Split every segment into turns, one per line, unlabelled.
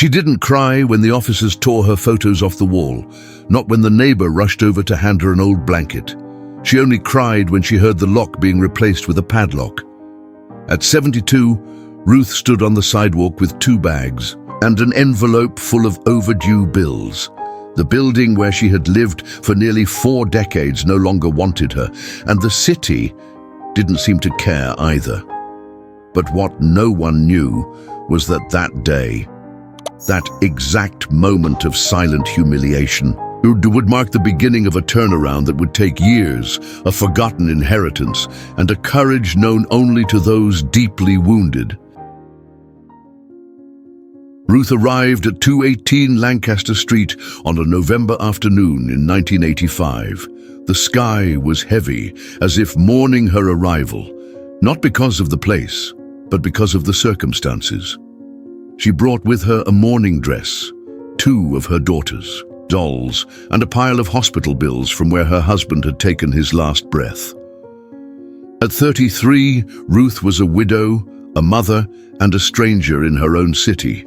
She didn't cry when the officers tore her photos off the wall, not when the neighbor rushed over to hand her an old blanket. She only cried when she heard the lock being replaced with a padlock. At 72, Ruth stood on the sidewalk with 2 bags and an envelope full of overdue bills. The building where she had lived for nearly 4 decades no longer wanted her, and the city didn't seem to care either. But what no one knew was that day, that exact moment of silent humiliation, would mark the beginning of a turnaround that would take years, a forgotten inheritance, and a courage known only to those deeply wounded. Ruth arrived at 218 Lancaster Street on a November afternoon in 1985. The sky was heavy, as if mourning her arrival, not because of the place, but because of the circumstances. She brought with her a mourning dress, 2 of her daughters, dolls, and a pile of hospital bills from where her husband had taken his last breath. At 33, Ruth was a widow, a mother, and a stranger in her own city,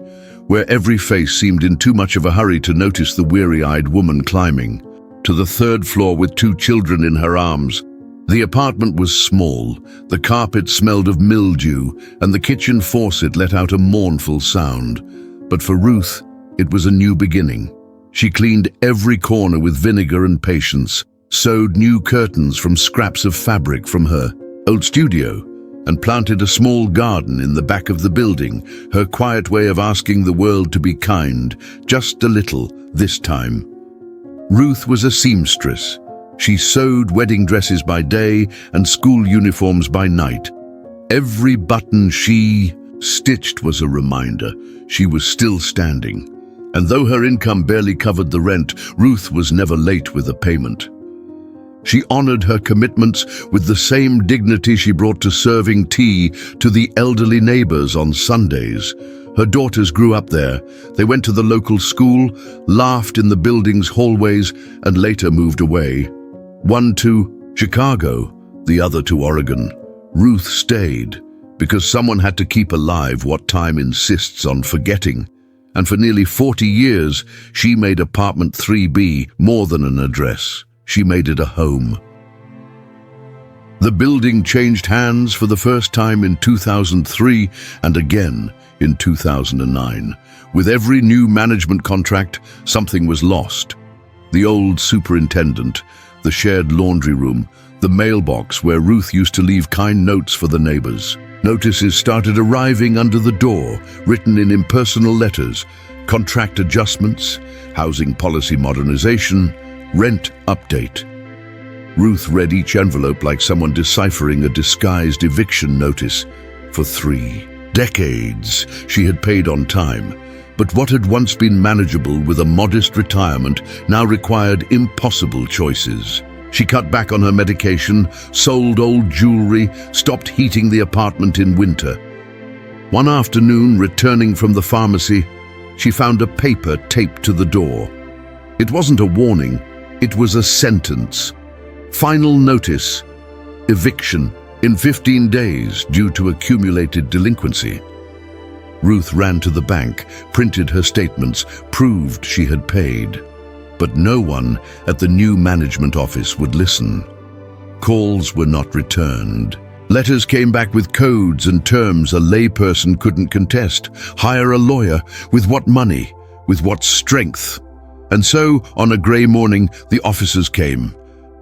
where every face seemed in too much of a hurry to notice the weary-eyed woman climbing to the 3rd floor with 2 children in her arms. The apartment was small, the carpet smelled of mildew, and the kitchen faucet let out a mournful sound. But for Ruth, it was a new beginning. She cleaned every corner with vinegar and patience, sewed new curtains from scraps of fabric from her old studio, and planted a small garden in the back of the building, her quiet way of asking the world to be kind, just a little this time. Ruth was a seamstress. She sewed wedding dresses by day and school uniforms by night. Every button she stitched was a reminder she was still standing. And though her income barely covered the rent, Ruth was never late with a payment. She honored her commitments with the same dignity she brought to serving tea to the elderly neighbors on Sundays. Her daughters grew up there. They went to the local school, laughed in the building's hallways, and later moved away. One to Chicago, the other to Oregon. Ruth stayed because someone had to keep alive what time insists on forgetting. And for nearly 40 years, she made apartment 3B more than an address. She made it a home. The building changed hands for the first time in 2003 and again in 2009. With every new management contract, something was lost. The old superintendent, the shared laundry room, the mailbox where Ruth used to leave kind notes for the neighbors. Notices started arriving under the door, written in impersonal letters, contract adjustments, housing policy modernization, rent update. Ruth read each envelope like someone deciphering a disguised eviction notice. For 3 decades, she had paid on time, but what had once been manageable with a modest retirement now required impossible choices. She cut back on her medication, sold old jewelry, stopped heating the apartment in winter. One afternoon, returning from the pharmacy, she found a paper taped to the door. It wasn't a warning, it was a sentence. Final notice, eviction in 15 days due to accumulated delinquency. Ruth ran to the bank, printed her statements, proved she had paid. But no one at the new management office would listen. Calls were not returned. Letters came back with codes and terms a layperson couldn't contest. Hire a lawyer. With what money? With what strength? And so, on a grey morning, the officers came.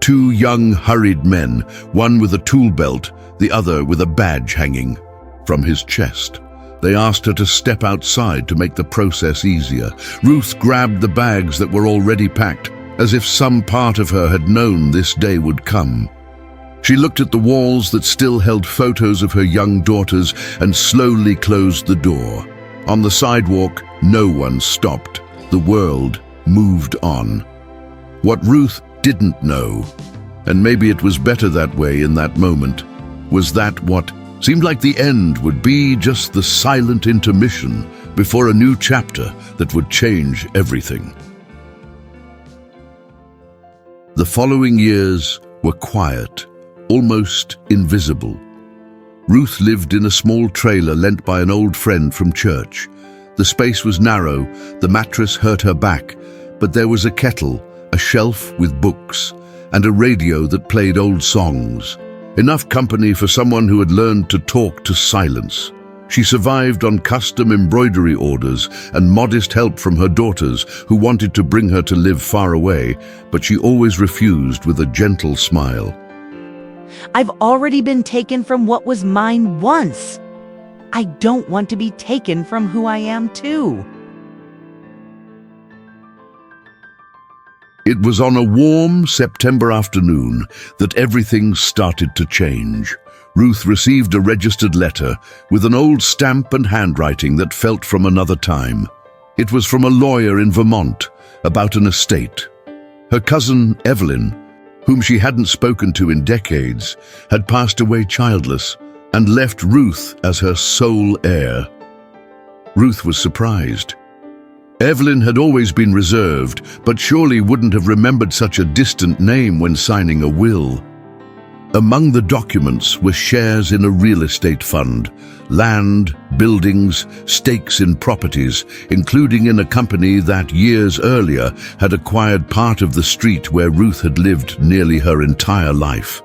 2 young, hurried men, one with a tool belt, the other with a badge hanging from his chest. They asked her to step outside to make the process easier. Ruth grabbed the bags that were already packed, as if some part of her had known this day would come. She looked at the walls that still held photos of her young daughters and slowly closed the door. On the sidewalk, no one stopped. The world moved on. What Ruth didn't know, and maybe it was better that way in that moment, was that what seemed like the end would be just the silent intermission before a new chapter that would change everything. The following years were quiet, almost invisible. Ruth lived in a small trailer lent by an old friend from church. The space was narrow, the mattress hurt her back, but there was a kettle, a shelf with books, and a radio that played old songs. Enough company for someone who had learned to talk to silence. She survived on custom embroidery orders and modest help from her daughters who wanted to bring her to live far away, but she always refused with a gentle smile.
I've already been taken from what was mine once. I don't want to be taken from who I am too.
It was on a warm September afternoon that everything started to change. Ruth received a registered letter with an old stamp and handwriting that felt from another time. It was from a lawyer in Vermont about an estate. Her cousin Evelyn, whom she hadn't spoken to in decades, had passed away childless and left Ruth as her sole heir. Ruth was surprised. Evelyn had always been reserved, but surely wouldn't have remembered such a distant name when signing a will. Among the documents were shares in a real estate fund, land, buildings, stakes in properties, including in a company that years earlier had acquired part of the street where Ruth had lived nearly her entire life.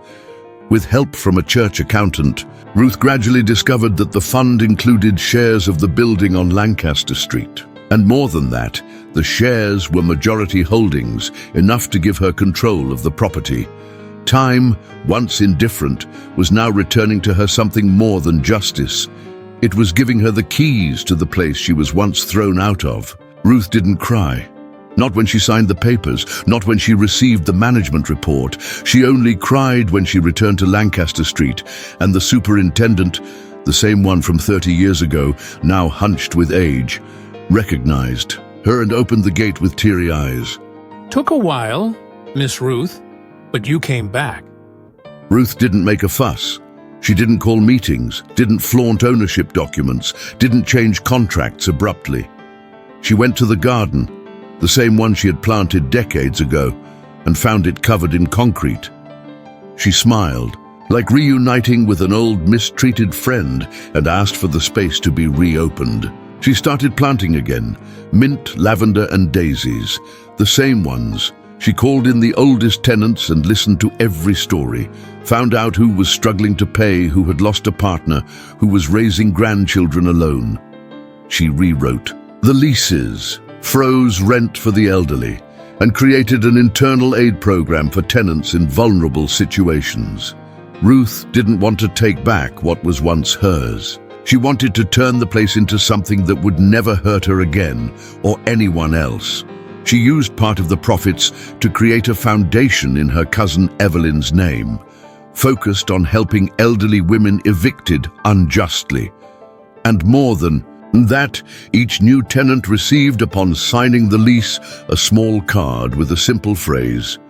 With help from a church accountant, Ruth gradually discovered that the fund included shares of the building on Lancaster Street. And more than that, the shares were majority holdings, enough to give her control of the property. Time, once indifferent, was now returning to her something more than justice. It was giving her the keys to the place she was once thrown out of. Ruth didn't cry. Not when she signed the papers, not when she received the management report. She only cried when she returned to Lancaster Street, and the superintendent, the same one from 30 years ago, now hunched with age, recognized her and opened the gate with teary eyes.
Took a while, Miss Ruth, but you came back.
Ruth didn't make a fuss. She didn't call meetings, didn't flaunt ownership documents, didn't change contracts abruptly. She went to the garden, the same one she had planted decades ago, and found it covered in concrete. She smiled, like reuniting with an old mistreated friend, and asked for the space to be reopened. She started planting again, mint, lavender, and daisies, the same ones. She called in the oldest tenants and listened to every story, found out who was struggling to pay, who had lost a partner, who was raising grandchildren alone. She rewrote the leases, froze rent for the elderly, and created an internal aid program for tenants in vulnerable situations. Ruth didn't want to take back what was once hers. She wanted to turn the place into something that would never hurt her again or anyone else. She used part of the profits to create a foundation in her cousin Evelyn's name, focused on helping elderly women evicted unjustly. And more than that, each new tenant received upon signing the lease a small card with a simple phrase.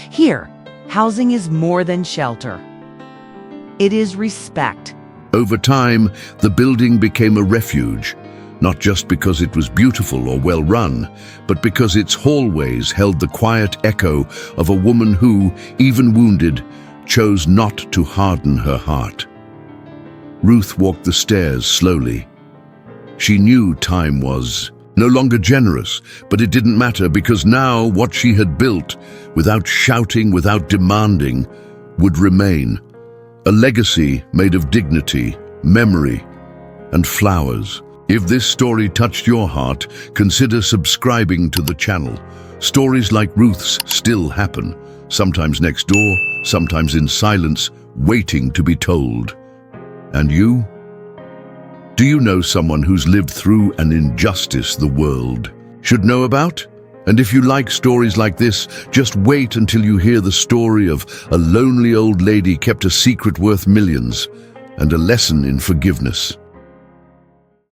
Here, housing is more than shelter. It is respect.
Over time, the building became a refuge, not just because it was beautiful or well run, but because its hallways held the quiet echo of a woman who, even wounded, chose not to harden her heart. Ruth walked the stairs slowly. She knew time was no longer generous, but it didn't matter because now what she had built, without shouting, without demanding, would remain. A legacy made of dignity, memory, and flowers. If this story touched your heart, consider subscribing to the channel. Stories like Ruth's still happen, sometimes next door, sometimes in silence, waiting to be told. And you? Do you know someone who's lived through an injustice the world should know about? And if you like stories like this, just wait until you hear the story of a lonely old lady kept a secret worth millions and a lesson in forgiveness.